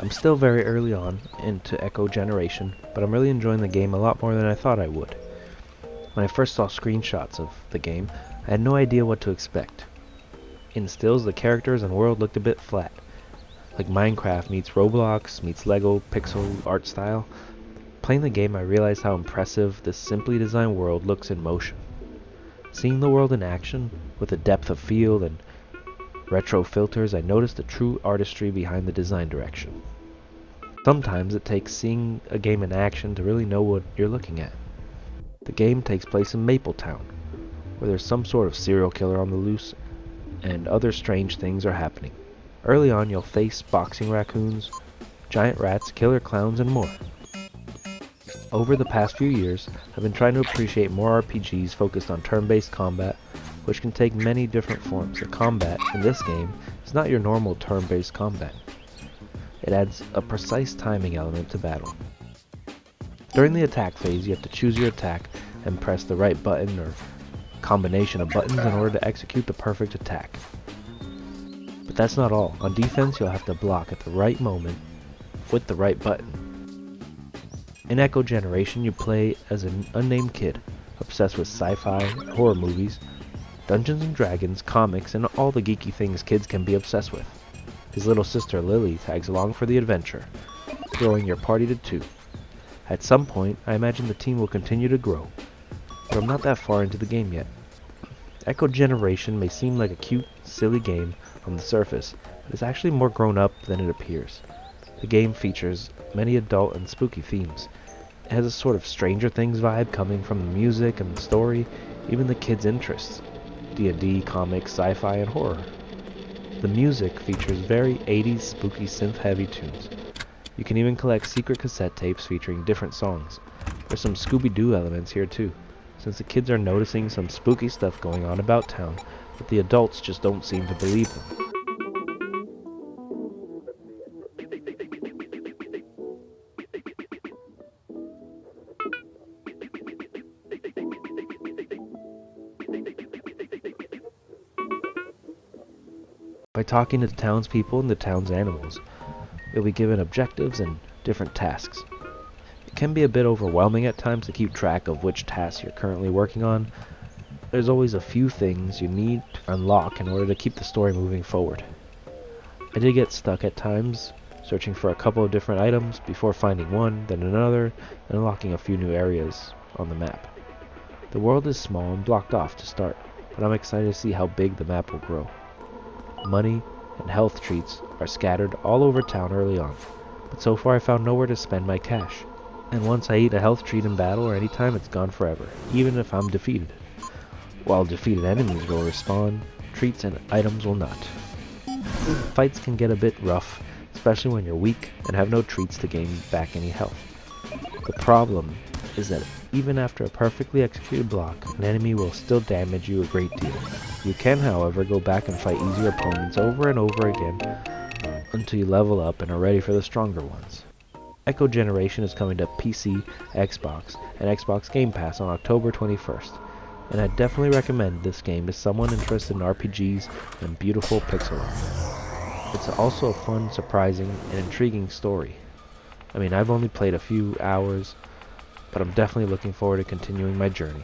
I'm still very early on into Echo Generation, but I'm really enjoying the game a lot more than I thought I would. When I first saw screenshots of the game, I had no idea what to expect. In stills, the characters and world looked a bit flat, like Minecraft meets Roblox meets Lego pixel art style. Playing the game, I realized how impressive this simply designed world looks in motion. Seeing the world in action, with the depth of field and retro filters, I noticed the true artistry behind the design direction. Sometimes it takes seeing a game in action to really know what you're looking at. The game takes place in Mapletown, where there's some sort of serial killer on the loose, and other strange things are happening. Early on, you'll face boxing raccoons, giant rats, killer clowns, and more. Over the past few years, I've been trying to appreciate more RPGs focused on turn-based combat, which can take many different forms. The combat in this game is not your normal turn-based combat. It adds a precise timing element to battle. During the attack phase, you have to choose your attack and press the right button or combination of buttons in order to execute the perfect attack. But that's not all. On defense, you'll have to block at the right moment with the right button. In Echo Generation, you play as an unnamed kid, obsessed with sci-fi, horror movies, Dungeons and Dragons, comics, and all the geeky things kids can be obsessed with. His little sister Lily tags along for the adventure, growing your party to 2. At some point, I imagine the team will continue to grow, but I'm not that far into the game yet. Echo Generation may seem like a cute, silly game on the surface, but it's actually more grown up than it appears. The game features many adult and spooky themes. It has a sort of Stranger Things vibe coming from the music and the story, even the kids' interests. D&D, comics, sci-fi, and horror. The music features very 80s spooky synth-heavy tunes. You can even collect secret cassette tapes featuring different songs. There's some Scooby-Doo elements here too, since the kids are noticing some spooky stuff going on about town, but the adults just don't seem to believe them. By talking to the townspeople and the town's animals, you'll be given objectives and different tasks. It can be a bit overwhelming at times to keep track of which tasks you're currently working on. There's always a few things you need to unlock in order to keep the story moving forward. I did get stuck at times, searching for a couple of different items before finding one, then another, and unlocking a few new areas on the map. The world is small and blocked off to start, but I'm excited to see how big the map will grow. Money and health treats are scattered all over town early on, but so far I found nowhere to spend my cash. And once I eat a health treat in battle or anytime, it's gone forever, even if I'm defeated. While defeated enemies will respawn, treats and items will not. Fights can get a bit rough, especially when you're weak and have no treats to gain back any health. The problem is that even after a perfectly executed block, an enemy will still damage you a great deal. You can, however, go back and fight easier opponents over and over again until you level up and are ready for the stronger ones. Echo Generation is coming to PC, Xbox, and Xbox Game Pass on October 21st, and I definitely recommend this game to someone interested in RPGs and beautiful pixel art. It's also a fun, surprising, and intriguing story. I mean, I've only played a few hours, but I'm definitely looking forward to continuing my journey.